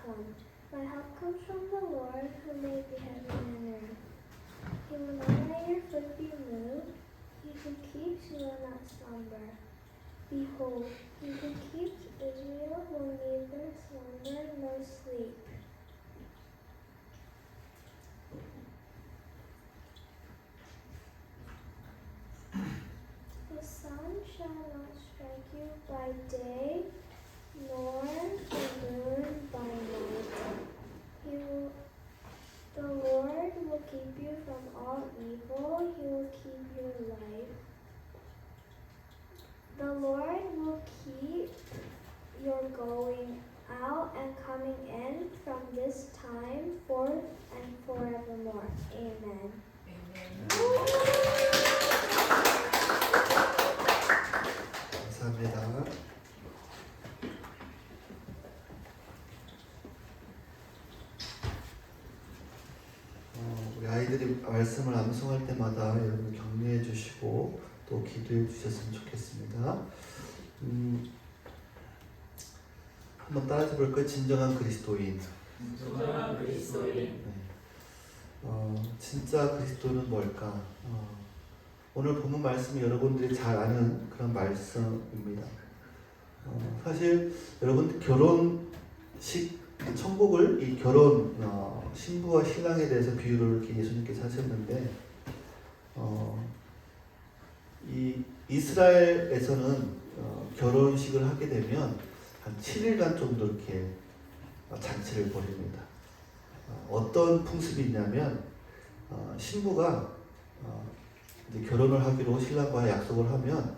come. My help comes from the Lord who made the heaven and earth. He will not let your foot be moved. He who keeps you will not slumber. Behold, he who keeps Israel will neither slumber nor sleep. The sun shall not strike you by day, nor the moon by night. The Lord will keep you from all evil. He will keep your life. The Lord will keep your going out and coming in from this time forth and forevermore. Amen. 감사합니다. 우리 아이들이 말씀을 암송할 때마다 여러분 격려해 주시고 또 기도해 주셨으면 좋겠습니다. 한번 따라해 볼까요? 진정한 그리스도인. 진정한 그리스도인. 네. 진짜 그리스도는 뭘까? 오늘 본문 말씀이 여러분들이 잘 아는 그런 말씀입니다. 사실 여러분 결혼식 천국을 이 결혼 신부와 신랑에 대해서 비유를 이렇게 예수님께서 하셨는데 이 이스라엘에서는 결혼식을 하게 되면 한 7일간 정도 이렇게 잔치를 벌입니다. 어떤 풍습이 있냐면 신부가 이제 결혼을 하기로 신랑과 약속을 하면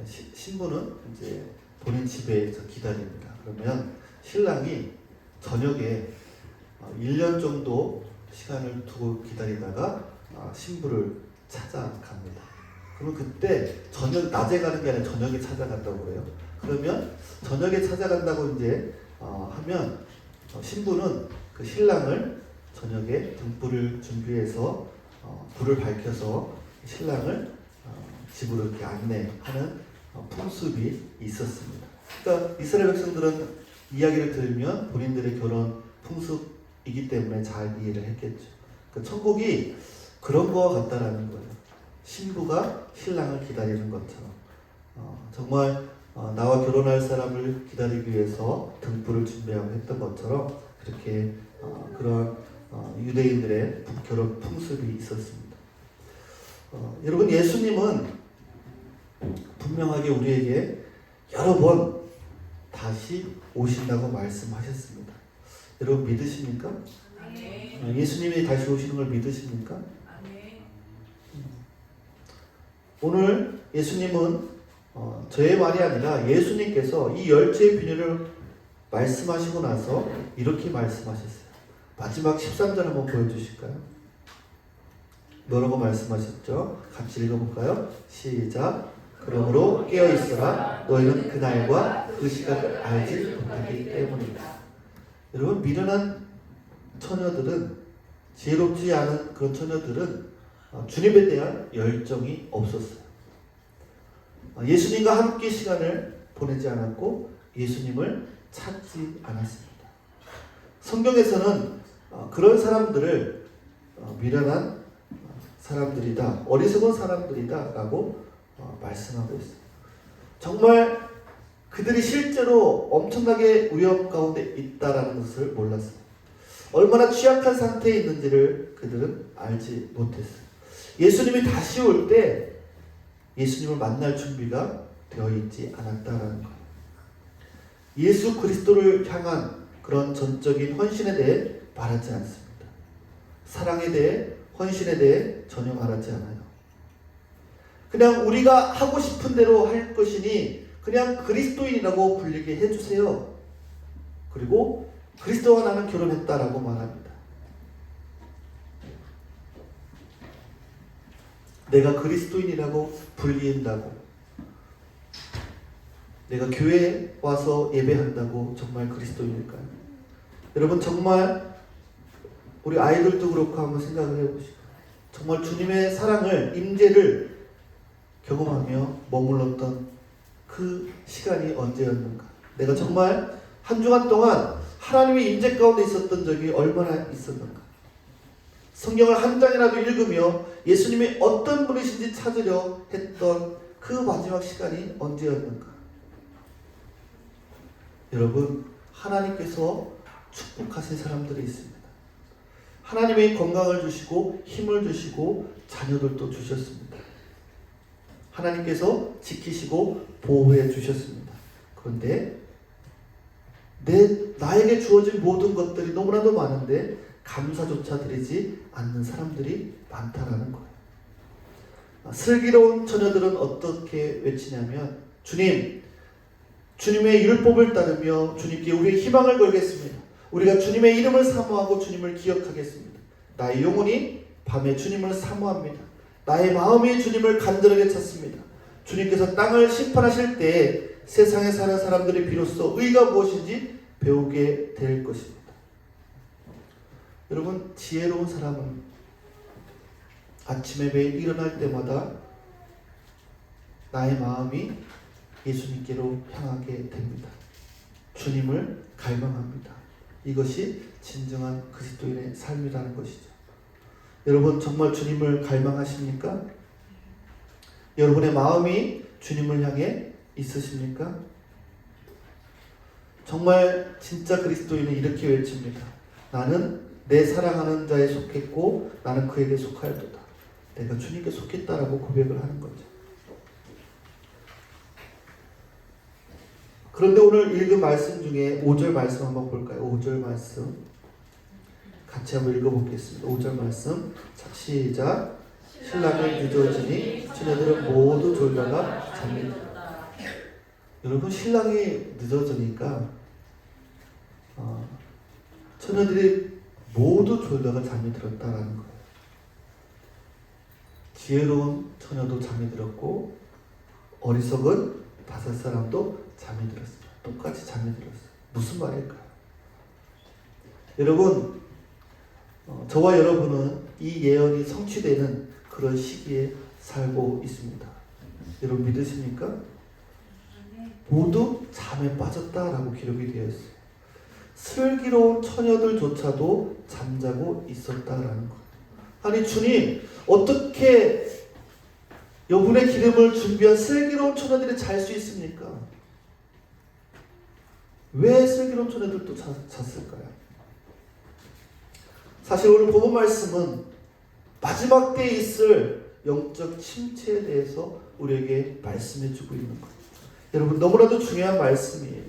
신부는 이제 본인 집에서 기다립니다. 그러면 신랑이 저녁에 1년 정도 시간을 두고 기다리다가 신부를 찾아갑니다. 그러면 그때 낮에 가는 게 아니라 저녁에 찾아간다고 그래요. 그러면 저녁에 찾아간다고 이제 하면 신부는 그 신랑을 저녁에 등불을 준비해서 불을 밝혀서 신랑을 집으로 이렇게 안내하는 풍습이 있었습니다. 그러니까 이스라엘 백성들은 이야기를 들으면 본인들의 결혼 풍습이기 때문에 잘 이해를 했겠죠. 그러니까 천국이 그런 거와 같다라는 거예요. 신부가 신랑을 기다리는 것처럼 정말 나와 결혼할 사람을 기다리기 위해서 등불을 준비하고 했던 것처럼 그렇게 그런 유대인들의 결혼 풍습이 있었습니다. 여러분 예수님은 분명하게 우리에게 여러 번 다시 오신다고 말씀하셨습니다. 여러분 믿으십니까? 아멘. 예수님이 다시 오시는 걸 믿으십니까? 아멘. 오늘 예수님은 저의 말이 아니라 예수님께서 이 열죄의 비유를 말씀하시고 나서 이렇게 말씀하셨어요. 마지막 13절 한번 보여주실까요? 뭐라고 말씀하셨죠? 같이 읽어볼까요? 시작. 그러므로 깨어있어라. 너희는 그날과 그 시각을 알지 못하기 때문이다. 여러분 미련한 처녀들은 지혜롭지 않은 그런 처녀들은 주님에 대한 열정이 없었어요. 예수님과 함께 시간을 보내지 않았고 예수님을 찾지 않았습니다. 성경에서는 그런 사람들을 미련한 사람들이다, 어리석은 사람들이다 라고 말씀하고 있어요. 정말 그들이 실제로 엄청나게 위험 가운데 있다라는 것을 몰랐어요. 얼마나 취약한 상태에 있는지를 그들은 알지 못했어요. 예수님이 다시 올 때 예수님을 만날 준비가 되어 있지 않았다라는 거예요. 예수 그리스도를 향한 그런 전적인 헌신에 대해 말하지 않습니다. 사랑에 대해, 헌신에 대해 전혀 말하지 않아요. 그냥 우리가 하고 싶은 대로 할 것이니 그냥 그리스도인이라고 불리게 해주세요. 그리고 그리스도와 나는 결혼했다라고 말합니다. 내가 그리스도인이라고 불린다고, 내가 교회에 와서 예배한다고 정말 그리스도인일까요? 여러분 정말 우리 아이들도 그렇고 한번 생각을 해보시고 정말 주님의 사랑을, 임재를 경험하며 머물렀던 그 시간이 언제였는가? 내가 정말 한 주간 동안 하나님의 임재 가운데 있었던 적이 얼마나 있었는가? 성경을 한 장이라도 읽으며 예수님이 어떤 분이신지 찾으려 했던 그 마지막 시간이 언제였는가? 여러분, 하나님께서 축복하신 사람들이 있습니다. 하나님의 건강을 주시고 힘을 주시고 자녀들도 주셨습니다. 하나님께서 지키시고 보호해 주셨습니다. 그런데 나에게 주어진 모든 것들이 너무나도 많은데 감사조차 드리지 않는 사람들이 많다라는 거예요. 슬기로운 처녀들은 어떻게 외치냐면, 주님, 주님의 율법을 따르며 주님께 우리의 희망을 걸겠습니다. 우리가 주님의 이름을 사모하고 주님을 기억하겠습니다. 나의 영혼이 밤에 주님을 사모합니다. 나의 마음이 주님을 간절하게 찾습니다. 주님께서 땅을 심판하실 때 세상에 사는 사람들이 비로소 의가 무엇인지 배우게 될 것입니다. 여러분, 지혜로운 사람은 아침에 매일 일어날 때마다 나의 마음이 예수님께로 향하게 됩니다. 주님을 갈망합니다. 이것이 진정한 그리스도인의 삶이라는 것이죠. 여러분, 정말 주님을 갈망하십니까? 여러분의 마음이 주님을 향해 있으십니까? 정말 진짜 그리스도인은 이렇게 외칩니다. 나는 내 사랑하는 자에 속했고 나는 그에게 속하였도다. 내가 주님께 속했다라고 고백을 하는 거죠. 그런데 오늘 읽은 말씀 중에 5절 말씀 한번 볼까요? 5절 말씀 같이 한번 읽어보겠습니다. 5절 말씀 시작. 신랑이 늦어지니 처녀들은 모두 졸다가 잠이 들었다. 여러분, 신랑이 늦어지니까 처녀들이 모두 졸다가 잠이 들었다라는 거예요. 지혜로운 처녀도 잠이 들었고 어리석은 5사람도 잠이 들었어요. 똑같이 잠이 들었어요. 무슨 말일까요? 여러분, 저와 여러분은 이 예언이 성취되는 그런 시기에 살고 있습니다. 여러분 믿으십니까? 모두 잠에 빠졌다라고 기록이 되어 있어요. 슬기로운 처녀들조차도 잠자고 있었다라는 거예요. 아니, 주님, 어떻게 여분의 기름을 준비한 슬기로운 처녀들이 잘 수 있습니까? 왜 슬기로운 처녀들도 잤을까요? 사실 오늘 본문 말씀은 마지막 때에 있을 영적 침체에 대해서 우리에게 말씀해 주고 있는 거예요. 여러분, 너무나도 중요한 말씀이에요.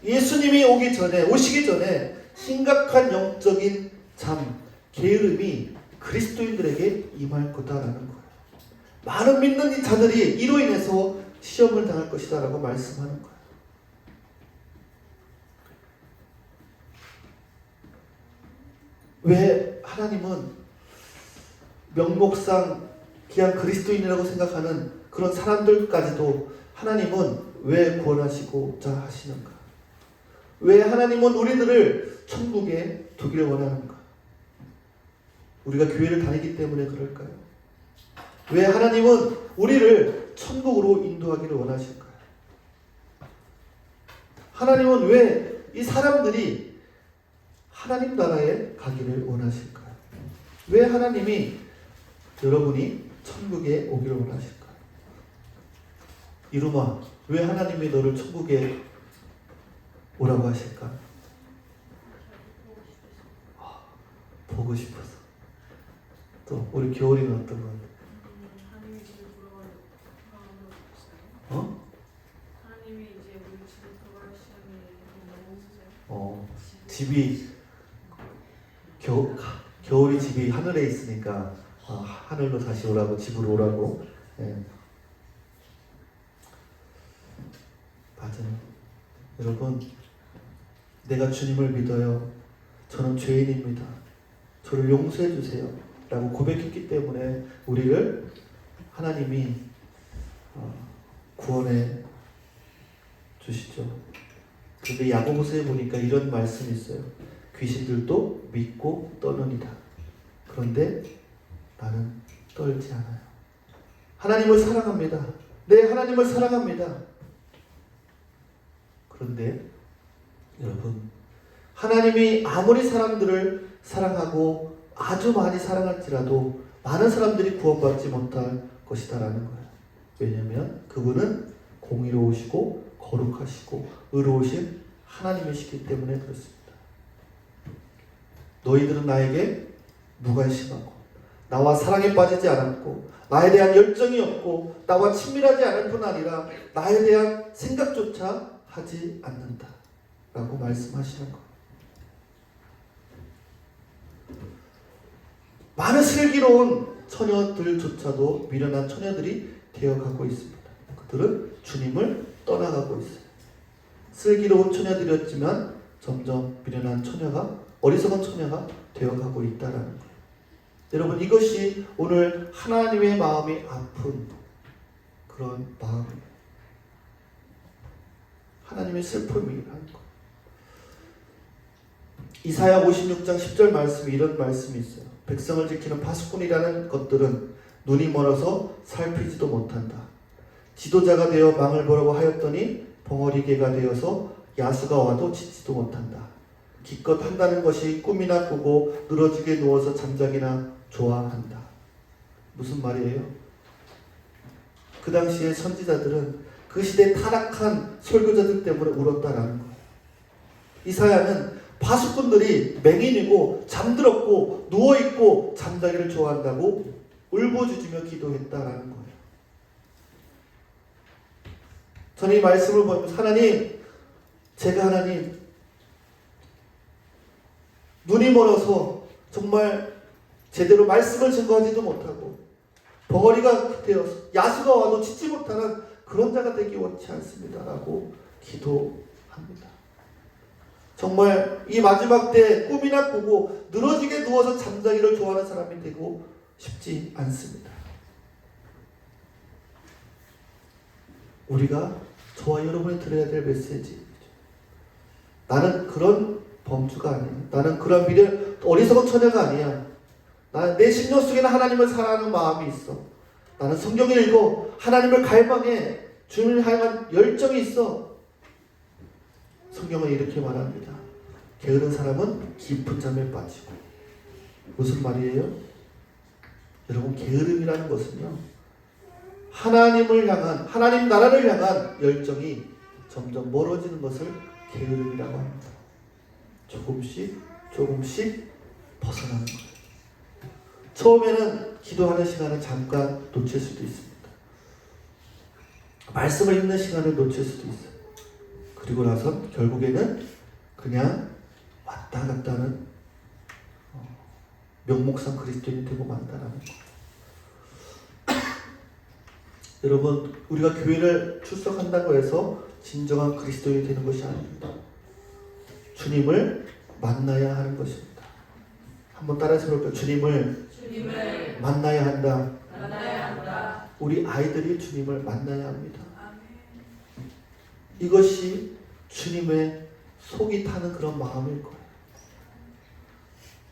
예수님이 오시기 전에 심각한 영적인 잠, 게으름이 그리스도인들에게 임할 거다라는 거예요. 많은 믿는 이 자들이 이로 인해서 시험을 당할 것이다 라고 말씀하는 거예요. 왜 하나님은 명목상 그냥 그리스도인이라고 생각하는 그런 사람들까지도 하나님은 왜 구원하시고자 하시는가? 왜 하나님은 우리들을 천국에 두기를 원하는가? 우리가 교회를 다니기 때문에 그럴까요? 왜 하나님은 우리를 천국으로 인도하기를 원하실까요? 하나님은 왜 이 사람들이 하나님 나라에 가기를 원하실까요? 왜 하나님이 여러분이 천국에 오기를 원하실까요? 이루마, 왜 하나님이 너를 천국에 오라고 하실까? 보고 싶어서. 또 우리 겨울이는 어떤 건? 하나님이 집에 돌아가는 어? 하나님이 이제 우리 집에 돌아갈 시간이 너무 없어요. 집이 겨울이 집이 하늘에 있으니까 하늘로 다시 오라고, 집으로 오라고. 예. 맞아요. 여러분, 내가 주님을 믿어요. 저는 죄인입니다. 저를 용서해 주세요. 라고 고백했기 때문에 우리를 하나님이 구원해 주시죠. 그런데 야고보서에 보니까 이런 말씀이 있어요. 귀신들도 믿고 떠느니라. 그런데 나는 떨지 않아요. 하나님을 사랑합니다. 네, 하나님을 사랑합니다. 그런데 여러분, 하나님이 아무리 사람들을 사랑하고 아주 많이 사랑할지라도 많은 사람들이 구원받지 못할 것이다라는 거예요. 왜냐하면 그분은 공의로우시고 거룩하시고 의로우신 하나님이시기 때문에 그렇습니다. 너희들은 나에게 무관심하고 나와 사랑에 빠지지 않았고 나에 대한 열정이 없고 나와 친밀하지 않을 뿐 아니라 나에 대한 생각조차 하지 않는다 라고 말씀하시는 거예요. 많은 슬기로운 처녀들조차도 미련한 처녀들이 되어가고 있습니다. 그들은 주님을 떠나가고 있어요. 슬기로운 처녀들이었지만 점점 미련한 처녀가, 어리석은 처녀가 되어가고 있다는 거예요. 여러분, 이것이 오늘 하나님의 마음이 아픈 그런 마음이에요. 하나님의 슬픔이라는 거예요. 이사야 56장 10절 말씀에 이런 말씀이 있어요. 백성을 지키는 파수꾼이라는 것들은 눈이 멀어서 살피지도 못한다. 지도자가 되어 망을 보려고 하였더니 벙어리개가 되어서 야수가 와도 짓지도 못한다. 기껏 한다는 것이 꿈이나 꾸고 늘어지게 누워서 잠자기나 좋아한다. 무슨 말이에요? 그 당시에 선지자들은 그 시대 타락한 설교자들 때문에 울었다라는 거예요. 이사야는 파수꾼들이 맹인이고 잠들었고 누워있고 잠자기를 좋아한다고 울부짖으며 기도했다라는 거예요. 저는 이 말씀을 보면서 하나님, 제가 하나님 눈이 멀어서 정말 제대로 말씀을 증거하지도 못하고 벙어리가 되어서 야수가 와도 짓지 못하는 그런 자가 되기 원치 않습니다 라고 기도합니다. 정말 이 마지막 때 꿈이나 꾸고 늘어지게 누워서 잠자기를 좋아하는 사람이 되고 싶지 않습니다. 우리가 저와 여러분이 들어야 될 메시지, 나는 그런 범주가 아니야. 나는 그런 어리석은 처녀가 아니야. 나는 내 심령 속에는 하나님을 사랑하는 마음이 있어. 나는 성경을 읽어 하나님을 갈망해. 주님을 향한 열정이 있어. 성경은 이렇게 말합니다. 게으른 사람은 깊은 잠에 빠지고. 무슨 말이에요? 여러분, 게으름이라는 것은요, 하나님을 향한, 하나님 나라를 향한 열정이 점점 멀어지는 것을 게으름이라고 합니다. 조금씩 벗어나는 거예요. 처음에는 기도하는 시간을 잠깐 놓칠 수도 있습니다. 말씀을 읽는 시간을 놓칠 수도 있어요. 그리고 나서 결국에는 그냥 왔다 갔다 하는 명목상 그리스도인이 되고 만다라는 거예요. 여러분, 우리가 교회를 출석한다고 해서 진정한 그리스도인이 되는 것이 아닙니다. 주님을 만나야 하는 것입니다. 한번 따라해서 볼까요? 주님을 만나야 한다. 우리 아이들이 주님을 만나야 합니다. 이것이 주님의 속이 타는 그런 마음일 거예요.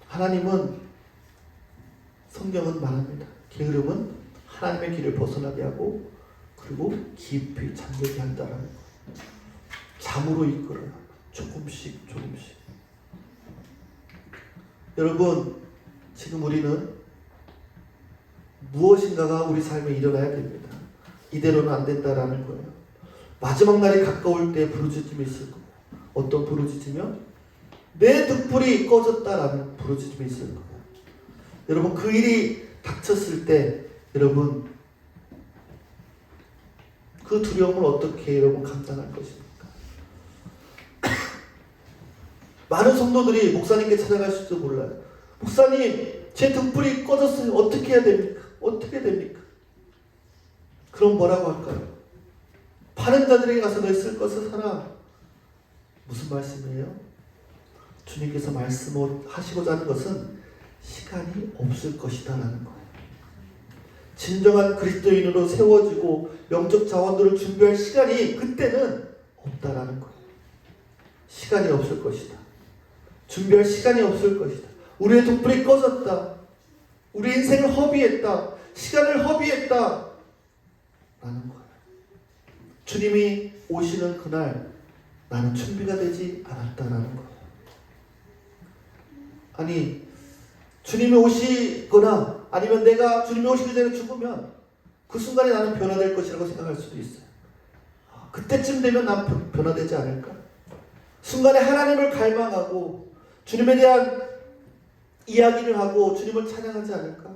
하나님은, 성경은 말합니다. 게으름은 하나님의 길을 벗어나게 하고 그리고 깊이 잠들게 한다라는 거예요. 잠으로 이끌어요. 조금씩. 여러분, 지금 우리는 무엇인가가 우리 삶에 일어나야 됩니다. 이대로는 안 된다라는 거예요. 마지막 날이 가까울 때 부르짖음이 있을 거예요. 어떤 부르짖으며 내 등불이 꺼졌다라는 부르짖음이 있을 거예요. 여러분, 그 일이 닥쳤을 때 여러분, 그 두려움을 어떻게 여러분 감당할 것입니까? 많은 성도들이 목사님께 찾아가실지도 몰라요. 목사님, 제 등불이 꺼졌어요. 어떻게 해야 됩니까? 어떻게 됩니까? 그럼 뭐라고 할까요? 파는 자들에게 가서 너희 쓸 것을 사라. 무슨 말씀이에요? 주님께서 말씀하시고자 하는 것은 시간이 없을 것이다 라는 거예요. 진정한 그리스도인으로 세워지고 영적 자원들을 준비할 시간이 그때는 없다라는 거예요. 시간이 없을 것이다. 준비할 시간이 없을 것이다. 우리의 등불이 꺼졌다. 우리 인생을 허비했다. 시간을 허비했다 라는 거예요. 주님이 오시는 그날 나는 준비가 되지 않았다라는 거예요. 아니 주님이 오시거나 아니면 내가 주님이 오시기 전에 죽으면 그 순간에 나는 변화될 것이라고 생각할 수도 있어요. 그때쯤 되면 난 변화되지 않을까? 순간에 하나님을 갈망하고 주님에 대한 이야기를 하고 주님을 찬양하지 않을까?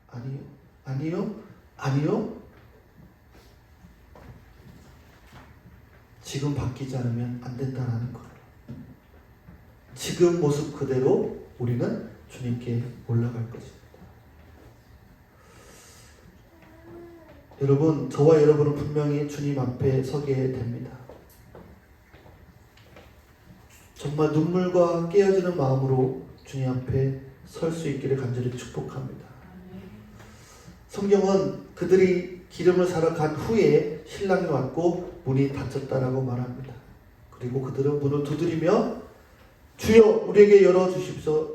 아니요. 아니요. 아니요. 지금 바뀌지 않으면 안 된다는 거예요. 지금 모습 그대로 우리는 주님께 올라갈 것입니다. 여러분, 저와 여러분은 분명히 주님 앞에 서게 됩니다. 정말 눈물과 깨어지는 마음으로 주님 앞에 설 수 있기를 간절히 축복합니다. 성경은 그들이 기름을 사러 간 후에 신랑이 왔고 문이 닫혔다라고 말합니다. 그리고 그들은 문을 두드리며 주여 우리에게 열어주십시오,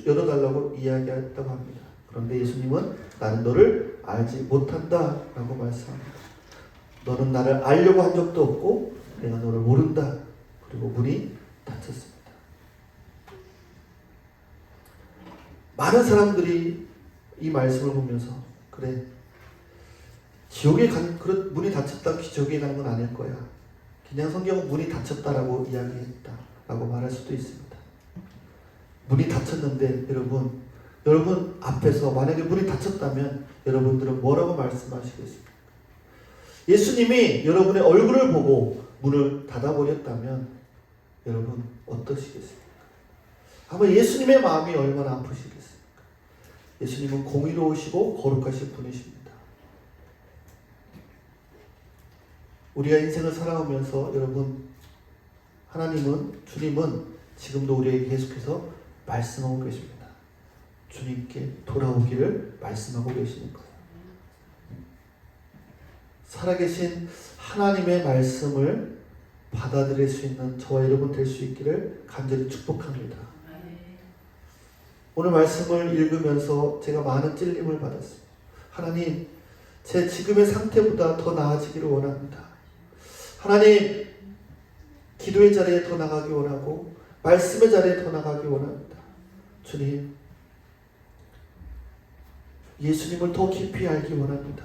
열어달라고 이야기했다고 합니다. 그런데 예수님은 나는 너를 알지 못한다 라고 말씀합니다. 너는 나를 알려고 한 적도 없고 내가 너를 모른다. 그리고 문이 닫혔습니다. 많은 사람들이 이 말씀을 보면서 그래 지옥에 그런 문이 닫혔다 지옥에 가는 건 아닐 거야. 그냥 성경은 문이 닫혔다라고 이야기했다 라고 말할 수도 있습니다. 문이 닫혔는데 여러분 앞에서 만약에 문이 닫혔다면 여러분들은 뭐라고 말씀하시겠습니까? 예수님이 여러분의 얼굴을 보고 문을 닫아버렸다면 여러분 어떠시겠습니까? 아마 예수님의 마음이 얼마나 아프시겠습니까? 예수님은 공의로우시고 거룩하신 분이십니다. 우리가 인생을 살아오면서 여러분 주님은 지금도 우리에게 계속해서 말씀하고 계십니다. 주님께 돌아오기를 말씀하고 계시는 거예요. 살아계신 하나님의 말씀을 받아들일 수 있는 저와 여러분 될 수 있기를 간절히 축복합니다. 오늘 말씀을 읽으면서 제가 많은 찔림을 받았습니다. 하나님, 제 지금의 상태보다 더 나아지기를 원합니다. 하나님, 기도의 자리에 더 나가기 원하고 말씀의 자리에 더 나가기 원합니다. 주님, 예수님을 더 깊이 알기 원합니다.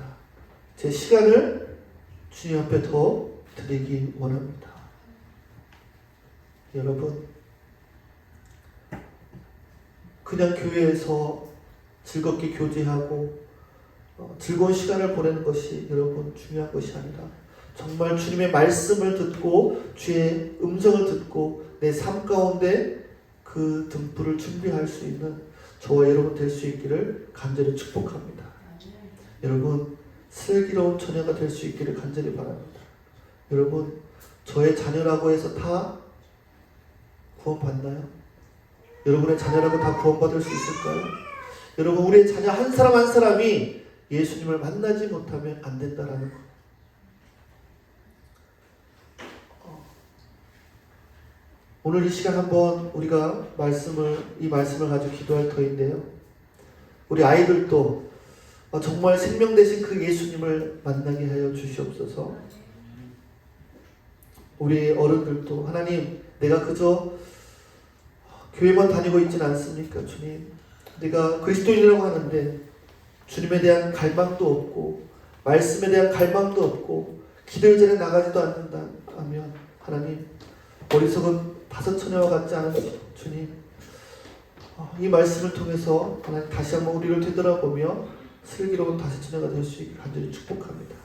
제 시간을 주님 앞에 더 드리기 원합니다. 여러분, 그냥 교회에서 즐겁게 교제하고 즐거운 시간을 보내는 것이 여러분 중요한 것이 아니라 정말 주님의 말씀을 듣고 주의 음성을 듣고 내 삶 가운데 그 등불을 준비할 수 있는 저와 여러분 될 수 있기를 간절히 축복합니다. 여러분 슬기로운 처녀가 될 수 있기를 간절히 바랍니다. 여러분 저의 자녀라고 해서 다 구원받나요? 여러분의 자녀라고 다 구원받을 수 있을까요? 여러분 우리의 자녀 한 사람 한 사람이 예수님을 만나지 못하면 안 된다라는 것. 오늘 이 시간 한번 우리가 이 말씀을 가지고 기도할 터인데요. 우리 아이들도 정말 생명 되신 그 예수님을 만나게 하여 주시옵소서. 우리 어른들도 하나님, 내가 그저 교회만 다니고 있진 않습니까? 주님, 내가 그리스도인이라고 하는데 주님에 대한 갈망도 없고 말씀에 대한 갈망도 없고 기도의 자리에 나가지도 않는다 하면 하나님, 어리석은 다섯 처녀와 같지 않은 주님, 이 말씀을 통해서 하나님 다시 한번 우리를 되돌아보며 슬기로운 다섯 처녀가 될 수 있게 간절히 축복합니다.